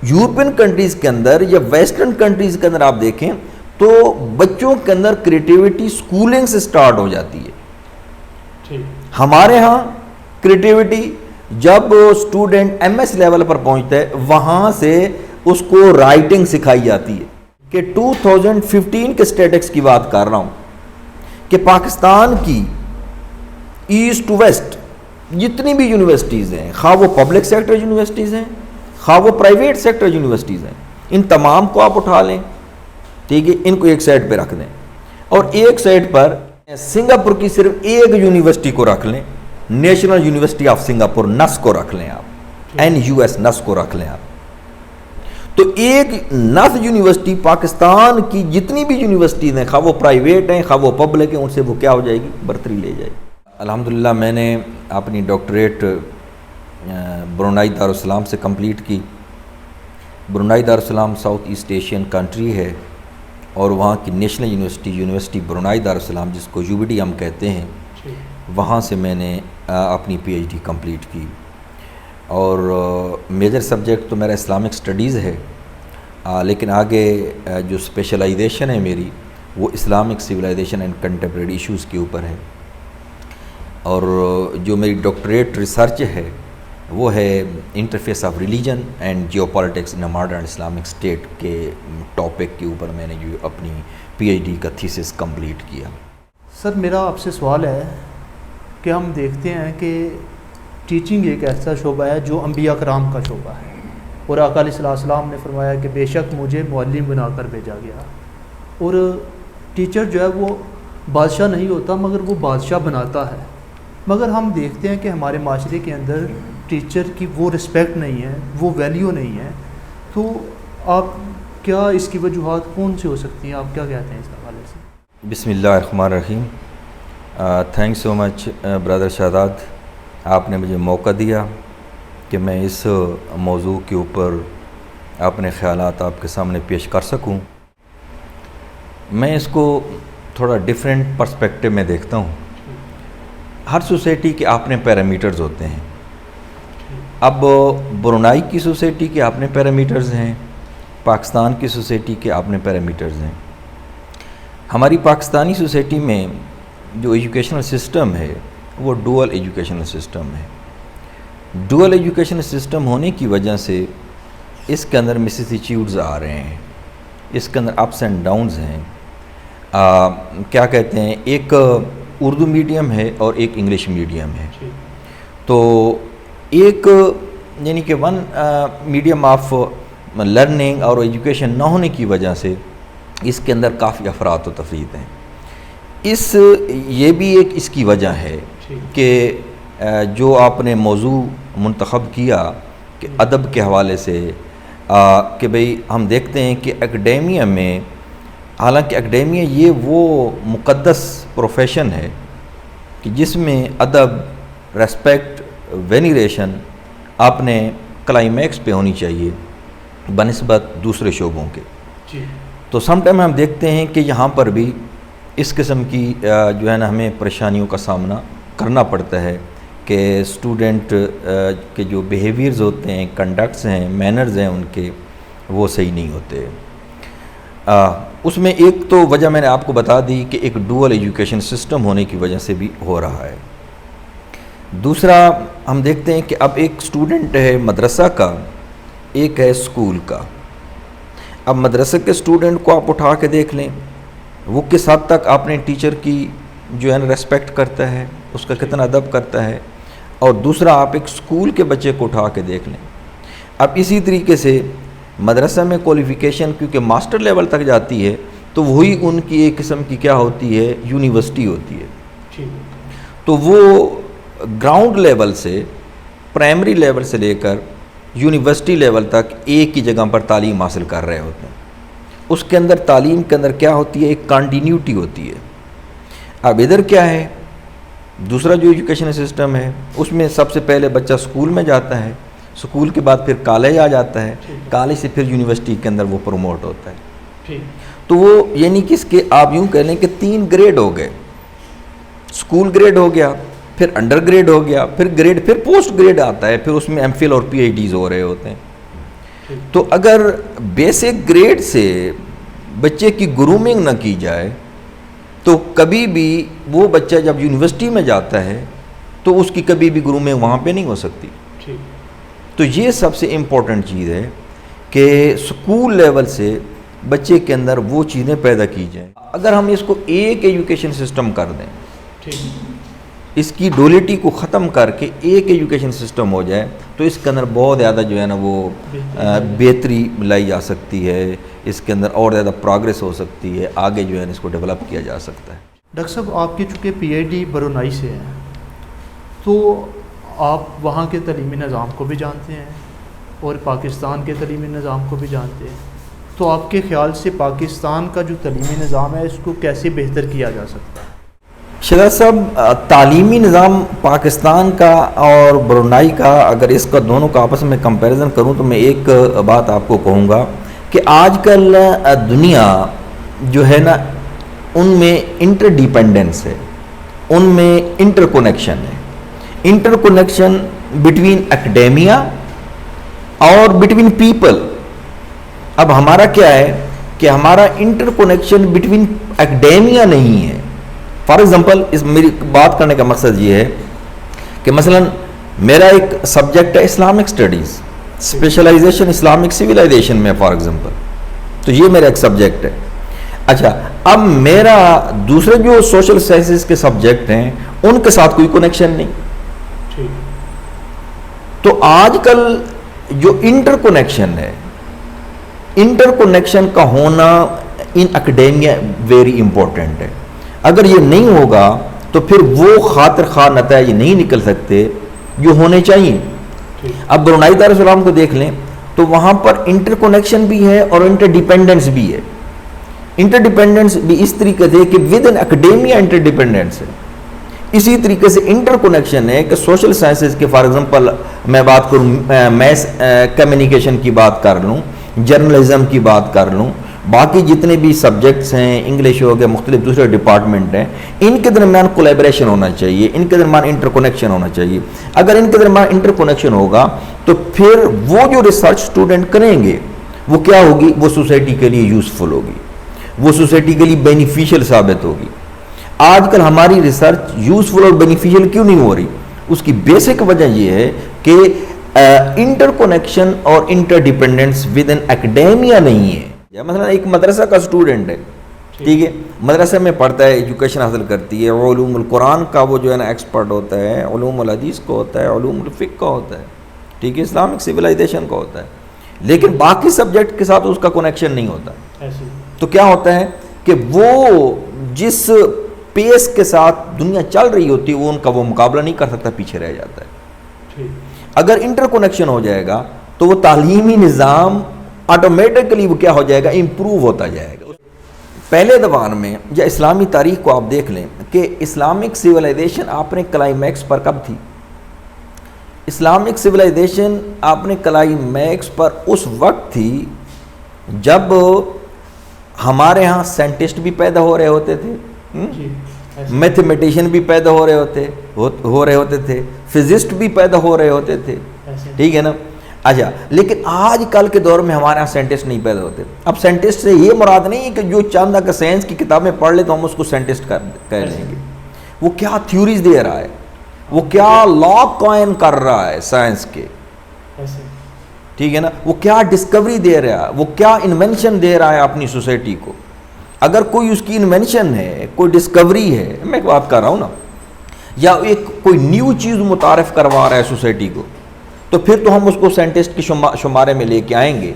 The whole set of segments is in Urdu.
یورپین کنٹریز کے اندر یا ویسٹرن کنٹریز کے اندر آپ دیکھیں تو بچوں کے اندر کریٹیوٹی سکولنگ سے سٹارٹ ہو جاتی ہے. ہمارے ہاں کریٹیوٹی جب اسٹوڈنٹ ایم ایس لیول پر پہنچتا ہے وہاں سے اس کو رائٹنگ سکھائی جاتی ہے. کہ 2015 کے اسٹیٹکس کی بات کر رہا ہوں کہ پاکستان کی ایسٹ ٹو ویسٹ جتنی بھی یونیورسٹیز ہیں، خواہ وہ پبلک سیکٹر یونیورسٹیز ہیں خواہ وہ پرائیویٹ سیکٹر یونیورسٹیز ہیں، ان تمام کو آپ اٹھا لیں، ٹھیک ہے، ان کو ایک سائڈ پہ رکھ دیں اور ایک سائڈ پر سنگاپور کی صرف ایک یونیورسٹی کو رکھ لیں، نیشنل یونیورسٹی آف سنگاپور نس کو رکھ لیں آپ، NUS نس کو رکھ لیں آپ. تو ایک نس یونیورسٹی پاکستان کی جتنی بھی یونیورسٹیز ہیں، خواہ وہ پرائیویٹ ہیں خواہ وہ پبلک ہیں، ان سے وہ کیا ہو جائے گی، برتری لے جائے گی. الحمدللہ میں نے اپنی ڈاکٹریٹ برونائی دارالسلام سے کمپلیٹ کی. Brunei Darussalam south East Asian country ہے اور وہاں کی نیشنل یونیورسٹی برونائی دارالسلام جس کو UBD ہم کہتے ہیں، وہاں سے میں نے اپنی PhD کمپلیٹ کی. اور میجر سبجیکٹ تو میرا اسلامک اسٹڈیز ہے، لیکن آگے جو اسپیشلائزیشن ہے میری وہ Islamic civilization and contemporary issues کے اوپر ہے. اور جو میری ڈاکٹریٹ ریسرچ ہے وہ ہے interface of religion and geo politics in a modern Islamic state کے ٹاپک کے اوپر میں نے جو اپنی PhD کا تھیسس کمپلیٹ کیا. سر میرا آپ سے سوال ہے کہ ہم دیکھتے ہیں کہ ٹیچنگ ایک ایسا شعبہ ہے جو انبیاء کرام کا شعبہ ہے، اور آقا علیہ السلام نے فرمایا کہ بے شک مجھے معلم بنا کر بھیجا گیا. اور ٹیچر جو ہے وہ بادشاہ نہیں ہوتا مگر وہ بادشاہ بناتا ہے. مگر ہم دیکھتے ہیں کہ ہمارے معاشرے کے اندر ٹیچر کی وہ رسپیکٹ نہیں ہے، وہ ویلیو نہیں ہے. تو آپ کیا اس کی وجوہات کون سی ہو سکتی ہیں، آپ کیا کہتے ہیں اس حوالے سے؟ بسم اللہ الرحمن الرحیم. تھینک سو مچ برادر شہزاد، آپ نے مجھے موقع دیا کہ میں اس موضوع کے اوپر اپنے خیالات آپ کے سامنے پیش کر سکوں. میں اس کو تھوڑا ڈیفرنٹ پرسپیکٹو میں دیکھتا ہوں. ہر سوسائٹی کے اپنے پیرامیٹرز ہوتے ہیں. اب برونائی کی سوسائٹی کے اپنے پیرامیٹرز ہیں، پاکستان کی سوسائٹی کے اپنے پیرامیٹرز ہیں. ہماری پاکستانی سوسائٹی میں جو ایجوکیشنل سسٹم ہے وہ ڈوئل ایجوکیشنل سسٹم ہے. ڈوئل ایجوکیشنل سسٹم ہونے کی وجہ سے اس کے اندر مسیسیچیوڈز آ رہے ہیں، اس کے اندر اپس اینڈ ڈاؤنز ہیں. کیا کہتے ہیں، ایک اردو میڈیم ہے اور ایک انگلش میڈیم ہے. تو ایک یعنی کہ ون میڈیم آف لرننگ اور ایجوکیشن نہ ہونے کی وجہ سے اس کے اندر کافی افراد و تفرید ہیں. یہ بھی ایک اس کی وجہ ہے کہ جو آپ نے موضوع منتخب کیا کہ ادب کے حوالے سے، کہ بھئی ہم دیکھتے ہیں کہ اکیڈیمیا میں، حالانکہ اکیڈیمیا یہ وہ مقدس پروفیشن ہے کہ جس میں ادب، ریسپیکٹ، وینیریشن اپنے کلائمیکس پہ ہونی چاہیے بنسبت دوسرے شعبوں کے. تو سم ٹائم ہم دیکھتے ہیں کہ یہاں پر بھی اس قسم کی جو ہے نا ہمیں پریشانیوں کا سامنا کرنا پڑتا ہے کہ اسٹوڈنٹ کے جو بیہیویئرز ہوتے ہیں، کنڈکٹس ہیں، مینرز ہیں ان کے، وہ صحیح نہیں ہوتے. اس میں ایک تو وجہ میں نے آپ کو بتا دی کہ ایک ڈوئل ایجوکیشن سسٹم ہونے کی وجہ سے بھی ہو رہا ہے. دوسرا ہم دیکھتے ہیں کہ اب ایک اسٹوڈنٹ ہے مدرسہ کا، ایک ہے اسکول کا. اب مدرسہ کے اسٹوڈنٹ کو آپ اٹھا کے دیکھ لیں، وہ کس حد تک اپنے ٹیچر کی جو ہے نا ریسپیکٹ کرتا ہے، اس کا کتنا ادب کرتا ہے. اور دوسرا آپ ایک اسکول کے بچے کو اٹھا کے دیکھ لیں. اب اسی طریقے سے مدرسہ میں کوالیفیکیشن کیونکہ ماسٹر لیول تک جاتی ہے تو وہی ان کی ایک قسم کی کیا ہوتی ہے، یونیورسٹی ہوتی ہے. تو وہ گراؤنڈ لیول سے، پرائمری لیول سے لے کر یونیورسٹی لیول تک ایک ہی جگہ پر تعلیم حاصل کر رہے ہوتے ہیں. اس کے اندر تعلیم کے اندر کیا ہوتی ہے، ایک کنٹینیوٹی ہوتی ہے. اب ادھر کیا ہے، دوسرا جو ایجوکیشن سسٹم ہے اس میں سب سے پہلے بچہ اسکول میں جاتا ہے، اسکول کے بعد پھر کالج آ جاتا ہے، کالج سے پھر یونیورسٹی کے اندر وہ پروموٹ ہوتا ہے. تو وہ یعنی کہ اس کے آپ یوں کہہ لیں کہ 3 گریڈ ہو گئے. اسکول گریڈ ہو گیا، پھر انڈر گریڈ ہو گیا، پھر گریڈ، پھر پوسٹ گریڈ آتا ہے، پھر اس میں ایم فل اور PhDs ہو رہے ہوتے ہیں. تو اگر بیسک گریڈ سے بچے کی گرومنگ نہ کی جائے تو کبھی بھی وہ بچہ جب یونیورسٹی میں جاتا ہے تو اس کی کبھی بھی گرومنگ وہاں پہ نہیں ہو سکتی. تو یہ سب سے امپورٹنٹ چیز ہے کہ اسکول لیول سے بچے کے اندر وہ چیزیں پیدا کی جائیں. اگر ہم اس کو ایک ایجوکیشن سسٹم کر دیں، اس کی ڈولیٹی کو ختم کر کے ایک ایجوکیشن سسٹم ہو جائے تو اس کے اندر بہت زیادہ جو ہے نا وہ بہتری لائی جا سکتی ہے، اس کے اندر اور زیادہ پروگریس ہو سکتی ہے، آگے جو ہے نا اس کو ڈیولپ کیا جا سکتا ہے. ڈاکٹر صاحب آپ کی چونکہ پی ایچ ڈی برونائی سے ہیں تو آپ وہاں کے تعلیمی نظام کو بھی جانتے ہیں اور پاکستان کے تعلیمی نظام کو بھی جانتے ہیں، تو آپ کے خیال سے پاکستان کا جو تعلیمی نظام ہے اس کو کیسے بہتر کیا جا سکتا ہے؟ شہزاد صاحب، تعلیمی نظام پاکستان کا اور برونائی کا اگر اس کا دونوں کا آپس میں کمپیریزن کروں تو میں ایک بات آپ کو کہوں گا کہ آج کل دنیا جو ہے نا ان میں انٹر ڈیپینڈنس ہے، ان میں انٹر کنیکشن ہے، انٹر کنیکشن بٹوین اکیڈیمیا اور بٹوین پیپل. اب ہمارا کیا ہے کہ ہمارا انٹر کنیکشن بٹوین اکیڈیمیا نہیں ہے. فار ایگزامپل، اس میری بات کرنے کا مقصد یہ ہے کہ مثلا میرا ایک سبجیکٹ ہے Islamic studies, specialization Islamic civilization میں فار ایگزامپل، تو یہ میرا ایک سبجیکٹ ہے. اچھا، اب میرا دوسرے جو سوشل سائنسز کے سبجیکٹ ہیں ان کے ساتھ کوئی کنیکشن نہیں. تو آج کل جو انٹر کنیکشن ہے، انٹر کنیکشن کا ہونا ان اکیڈیمیا ویری امپورٹنٹ ہے. اگر یہ نہیں ہوگا تو پھر وہ خاطر خواہ نتائج نہیں نکل سکتے جو ہونے چاہیے. اب برونائی دارالسلام کو دیکھ لیں تو وہاں پر انٹر کنیکشن بھی ہے اور انٹر ڈیپینڈنس بھی ہے. انٹر ڈیپینڈنس بھی اس طریقے سے کہ with in academia interdependence ہے، اسی طریقے سے انٹر کنیکشن ہے کہ سوشل سائنسز کے فار ایگزامپل میں بات کروں، میس کمیونیکیشن کی بات کر لوں، جرنلزم کی بات کر لوں، باقی جتنے بھی سبجیکٹس ہیں، انگلش ہو گئے، مختلف دوسرے ڈپارٹمنٹ ہیں، ان کے درمیان کولیبریشن ہونا چاہیے، ان کے درمیان انٹر کنیکشن ہونا چاہیے. اگر ان کے درمیان انٹر کنیکشن ہوگا تو پھر وہ جو ریسرچ اسٹوڈنٹ کریں گے وہ کیا ہوگی، وہ سوسائٹی کے لیے یوزفل ہوگی، وہ سوسائٹی کے لیے بینیفیشل ثابت ہوگی. آج کل ہماری ریسرچ یوزفل اور بینیفیشل کیوں نہیں ہو رہی؟ اس کی بیسک وجہ یہ ہے کہ انٹر کنیکشن اور interdependence with in academia نہیں ہے. مثلا ایک مدرسہ کا اسٹوڈنٹ ہے، ٹھیک ہے، مدرسہ میں پڑھتا ہے، ایجوکیشن حاصل کرتی ہے، علوم القرآن کا وہ جو ہے نا ایکسپرٹ ہوتا ہے، علوم الحدیث کا ہوتا ہے، علوم الفقہ کا ہوتا ہے، ٹھیک ہے، اسلامک سویلائزیشن کا ہوتا ہے، لیکن باقی سبجیکٹ کے ساتھ اس کا کنیکشن نہیں ہوتا. تو کیا ہوتا ہے کہ وہ جس پیس کے ساتھ دنیا چل رہی ہوتی ہے وہ ان کا وہ مقابلہ نہیں کر سکتا، پیچھے رہ جاتا ہے. اگر انٹر کنیکشن ہو جائے گا تو وہ تعلیمی نظام آٹومیٹکلی وہ کیا ہو جائے گا، امپروو ہوتا جائے گا. پہلے دوران میں یا اسلامی تاریخ کو آپ دیکھ لیں کہ اسلامک سویلائزیشن اپنے کلائمیکس پر کب تھی؟ اسلامک سویلائزیشن اپنے کلائمیکس پر اس وقت تھی جب ہمارے ہاں سائنٹسٹ بھی پیدا ہو رہے ہوتے تھے، میتھمیٹیشین بھی پیدا ہو رہے ہوتے تھے، فزسٹ بھی پیدا ہو رہے ہوتے تھے، ٹھیک ہے نا. اچھا، لیکن آج کل کے دور میں ہمارے یہاں سائنٹسٹ نہیں پیدا ہوتے. اب سائنٹسٹ سے یہ مراد نہیں ہے کہ جو چاند کا سائنس کی کتابیں پڑھ لے تو ہم اس کو سائنٹسٹ کہہ لیں گے. وہ کیا تھیوریز دے رہا ہے، وہ کیا لا قائم کر رہا ہے سائنس کے، ٹھیک ہے نا، وہ کیا ڈسکوری دے رہا ہے، وہ کیا انوینشن دے رہا ہے اپنی سوسائٹی کو. اگر کوئی اس کی انوینشن ہے، کوئی ڈسکوری ہے، میں بات کر رہا ہوں نا، یا ایک کوئی نیو چیز متعارف کروا رہا ہے سوسائٹی کو، تو پھر تو ہم اس کو سائنٹسٹ کے شمارے میں لے کے آئیں گے،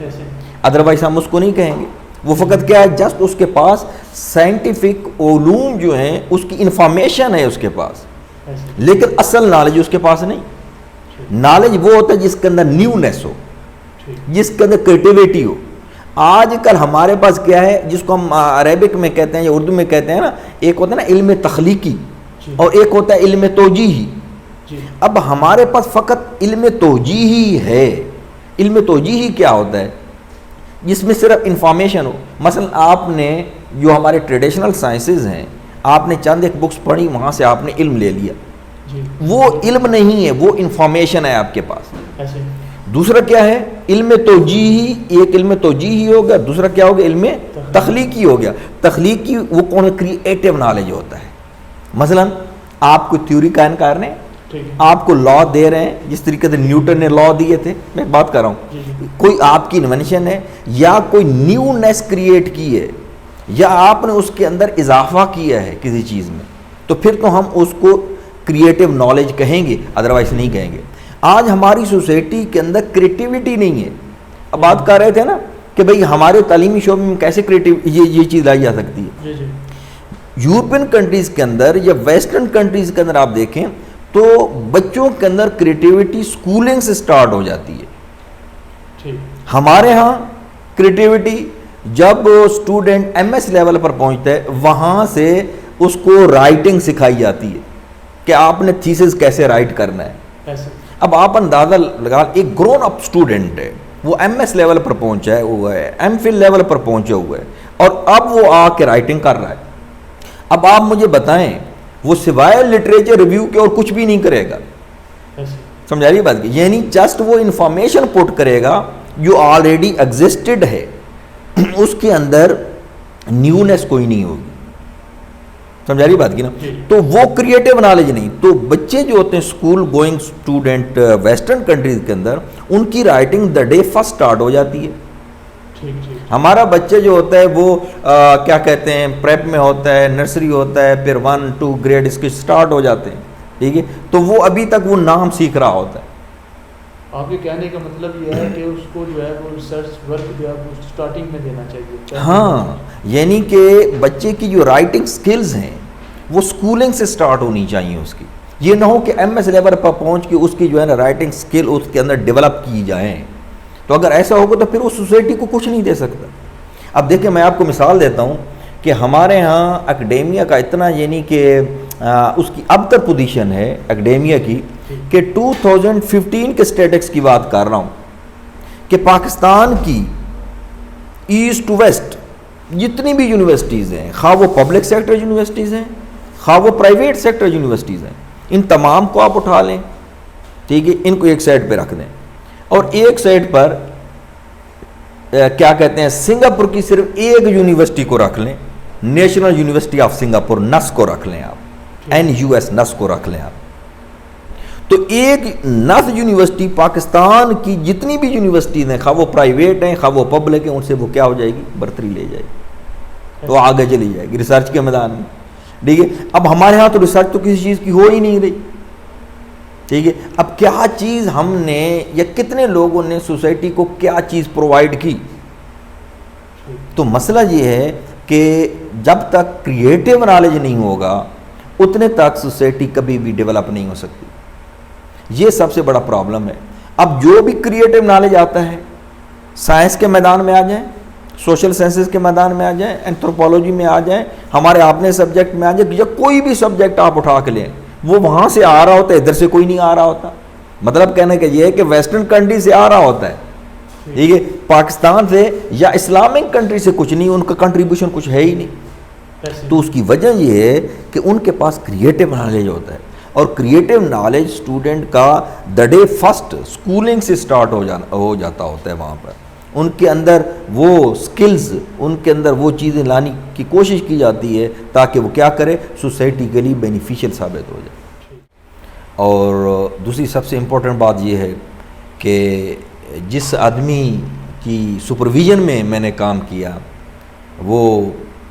ادروائز ہم اس کو نہیں کہیں گے. وہ فقط کیا ہے، جسٹ اس کے پاس سائنٹیفک علوم جو ہیں اس کی انفارمیشن ہے اس کے پاس، لیکن اصل نالج اس کے پاس نہیں. نالج وہ ہوتا ہے جس کے اندر نیونیس ہو، جس کے اندر کریٹیویٹی ہو. آج کل ہمارے پاس کیا ہے جس کو ہم عربک میں کہتے ہیں یا اردو میں کہتے ہیں نا، ایک ہوتا ہے نا علم تخلیقی اور ایک ہوتا ہے علم توجیہی. اب ہمارے پاس فقط علم توجیہی ہے. علم توجیہی کیا ہوتا ہے؟ جس میں صرف انفارمیشن ہو. مثلا آپ نے جو ہمارے ٹریڈیشنل سائنسز ہیں، آپ نے چند ایک بکس پڑھی، وہاں سے آپ نے علم لے لیا، وہ علم نہیں ہے، وہ انفارمیشن ہے آپ کے پاس. دوسرا کیا ہے؟ علم توجیہی. ایک علم توجیہی ہو گیا, دوسرا کیا ہو گیا؟ علم تخلیقی ہو گیا. تخلیقی وہ کون؟ کریٹیو نالج ہوتا ہے. مثلا آپ کو تھیوری قائم کرنے, آپ کو لا دے رہے ہیں, جس طریقے سے نیوٹن نے لا دیے تھے, میں بات کر رہا ہوں, کوئی آپ کی انوینشن ہے یا کوئی نیونیس کریٹ کی ہے یا آپ نے اس کے اندر اضافہ کیا ہے کسی چیز میں, تو پھر تو ہم اس کو کریٹیو نالج کہیں گے, ادروائز نہیں کہیں گے. آج ہماری سوسائٹی کے اندر کریٹیوٹی نہیں ہے. اب بات کر رہے تھے نا کہ بھئی ہمارے تعلیمی شعبے میں کیسے کریٹیو یہ چیز لائی جا سکتی ہے. یورپین کنٹریز کے اندر یا ویسٹرن کنٹریز کے اندر آپ دیکھیں تو بچوں کے اندر کریٹیوٹی سکولنگ سے سٹارٹ ہو جاتی ہے. ہمارے ہاں کریٹیوٹی جب اسٹوڈنٹ ایم ایس لیول پر پہنچتا ہے, وہاں سے اس کو رائٹنگ سکھائی جاتی ہے کہ آپ نے تھیسس کیسے رائٹ کرنا ہے. اب آپ اندازہ لگا, ایک گرون اپ اسٹوڈنٹ ہے, وہ ایم ایس لیول پر پہنچا ہے, وہ ہے ایم فل لیول پر پہنچا ہوا ہے, اور اب وہ آ کے رائٹنگ کر رہا ہے. اب آپ مجھے بتائیں, وہ سوائے لٹریچر ریویو کے اور کچھ بھی نہیں کرے گا. سمجھا رہی بات کی؟ یعنی جسٹ وہ انفارمیشن پٹ کرے گا جو آلریڈی ایگزسٹڈ ہے, اس کے اندر نیونیس کوئی نہیں ہوگی. سمجھا رہی بات کی نا؟ تو وہ کریٹیو نالج نہیں. تو بچے جو ہوتے ہیں school going student western countries کے اندر, ان کی رائٹنگ دا ڈے فرسٹ سٹارٹ ہو جاتی ہے. ہمارا بچہ جو ہوتا ہے وہ کیا کہتے ہیں, پریپ میں ہوتا ہے, نرسری ہوتا ہے, پھر 1-2 گریڈ اس کے سٹارٹ ہو جاتے ہیں, ٹھیک ہے, تو وہ ابھی تک وہ نام سیکھ رہا ہوتا ہے. آپ کے کہنے کا مطلب یہ ہے کہ اس کو جو ہے وہ ریسرچ ورک جو ہے وہ سٹارٹنگ میں دینا چاہیے. ہاں, یعنی کہ بچے کی جو رائٹنگ سکلز ہیں وہ سکولنگ سے سٹارٹ ہونی چاہیے اس کی. یہ نہ ہو کہ ایم ایس لیول پر پہنچ کے اس کی جو ہے نا رائٹنگ سکل اس کے اندر ڈیولپ کی جائیں. تو اگر ایسا ہوگا تو پھر وہ سوسائٹی کو کچھ نہیں دے سکتا. اب دیکھیں, میں آپ کو مثال دیتا ہوں کہ ہمارے ہاں اکیڈیمیا کا اتنا, یعنی کہ اس کی اب تک پوزیشن ہے اکیڈیمیا کی کہ 2015 کے اسٹیٹکس کی بات کر رہا ہوں کہ پاکستان کی ایسٹ ٹو ویسٹ جتنی بھی یونیورسٹیز ہیں, خواہ وہ پبلک سیکٹر یونیورسٹیز ہیں, خواہ وہ پرائیویٹ سیکٹر یونیورسٹیز ہیں, ان تمام کو آپ اٹھا لیں, ٹھیک ہے, ان کو ایک سائڈ پہ رکھ دیں, اور ایک سائڈ پر کیا کہتے ہیں سنگاپور کی صرف ایک یونیورسٹی کو رکھ لیں, نیشنل یونیورسٹی آف سنگاپور نس کو رکھ لیں آپ, NUS نس کو رکھ لیں آپ. تو ایک نس یونیورسٹی پاکستان کی جتنی بھی یونیورسٹیز ہیں, خواہ وہ پرائیویٹ ہیں خواہ وہ پبلک ہیں, ان سے وہ کیا ہو جائے گی, برتری لے جائے گی, تو آگے چلی جائے گی ریسرچ کے میدان میں. ٹھیک ہے, اب ہمارے ہاں تو ریسرچ تو کسی چیز کی ہو ہی نہیں رہی. ٹھیک ہے, اب کیا چیز ہم نے یا کتنے لوگوں نے سوسائٹی کو کیا چیز پرووائڈ کی. تو مسئلہ یہ ہے کہ جب تک کریٹیو نالج نہیں ہوگا اتنے تک سوسائٹی کبھی بھی ڈیولپ نہیں ہو سکتی. یہ سب سے بڑا پرابلم ہے. اب جو بھی کریٹیو نالج آتا ہے, سائنس کے میدان میں آ جائیں, سوشل سائنسز کے میدان میں آ جائیں, اینتھروپولوجی میں آ جائیں, ہمارے اپنے سبجیکٹ میں آ جائیں, یا کوئی بھی سبجیکٹ آپ اٹھا کے لیں, وہ وہاں سے آ رہا ہوتا ہے, ادھر سے کوئی نہیں آ رہا ہوتا. مطلب کہنے کا یہ ہے کہ ویسٹرن کنٹری سے آ رہا ہوتا ہے, ٹھیک ہے, پاکستان سے یا اسلامک کنٹری سے کچھ نہیں, ان کا کنٹریبیوشن کچھ ہے ہی نہیں. تو اس کی وجہ یہ ہے کہ ان کے پاس کریٹیو نالج ہوتا ہے, اور کریٹیو نالج اسٹوڈنٹ کا دا ڈے فرسٹ سکولنگ سے سٹارٹ ہو جاتا ہوتا ہے. وہاں پر ان کے اندر وہ سکلز, ان کے اندر وہ چیزیں لانے کی کوشش کی جاتی ہے تاکہ وہ کیا کرے, سوسائٹی کے لیے بینیفیشیل ثابت ہو جائے. اور دوسری سب سے امپورٹنٹ بات یہ ہے کہ جس آدمی کی سپرویژن میں نے کام کیا, وہ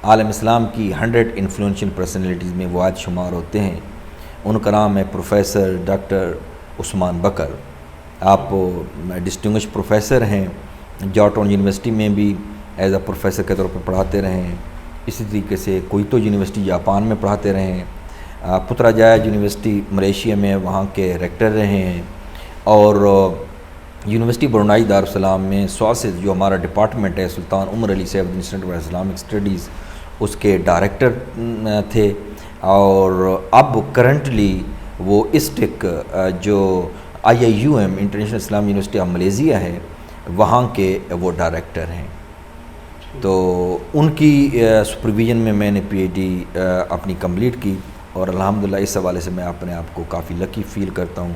عالم اسلام کی 100 انفلوئنشل پرسنالٹیز میں وہ عاد شمار ہوتے ہیں. ان کا نام ہے پروفیسر ڈاکٹر عثمان بکر. آپ ڈسٹنگوش پروفیسر ہیں, جارج ٹاؤن یونیورسٹی میں بھی ایز اے پروفیسر کے طور پر پڑھاتے رہے ہیں. اسی طریقے سے کوئٹو یونیورسٹی جاپان میں پڑھاتے رہے ہیں. پترا جایا یونیورسٹی ملیشیا میں وہاں کے ریکٹر رہے ہیں. اور یونیورسٹی برونائی دارالسلام میں سواسز جو ہمارا ڈپارٹمنٹ ہے, سلطان عمر علی صاحب انسٹیٹیوٹ آف اسلامک اسٹڈیز, اس کے ڈائریکٹر تھے. اور اب کرنٹلی وہ اسٹک جو IIUM International Islam University of Malaysia ہے, وہاں کے وہ ڈائریکٹر ہیں. تو ان کی سپرویژن میں نے PhD اپنی کمپلیٹ کی, اور الحمدللہ اس حوالے سے میں اپنے آپ کو کافی لکی فیل کرتا ہوں.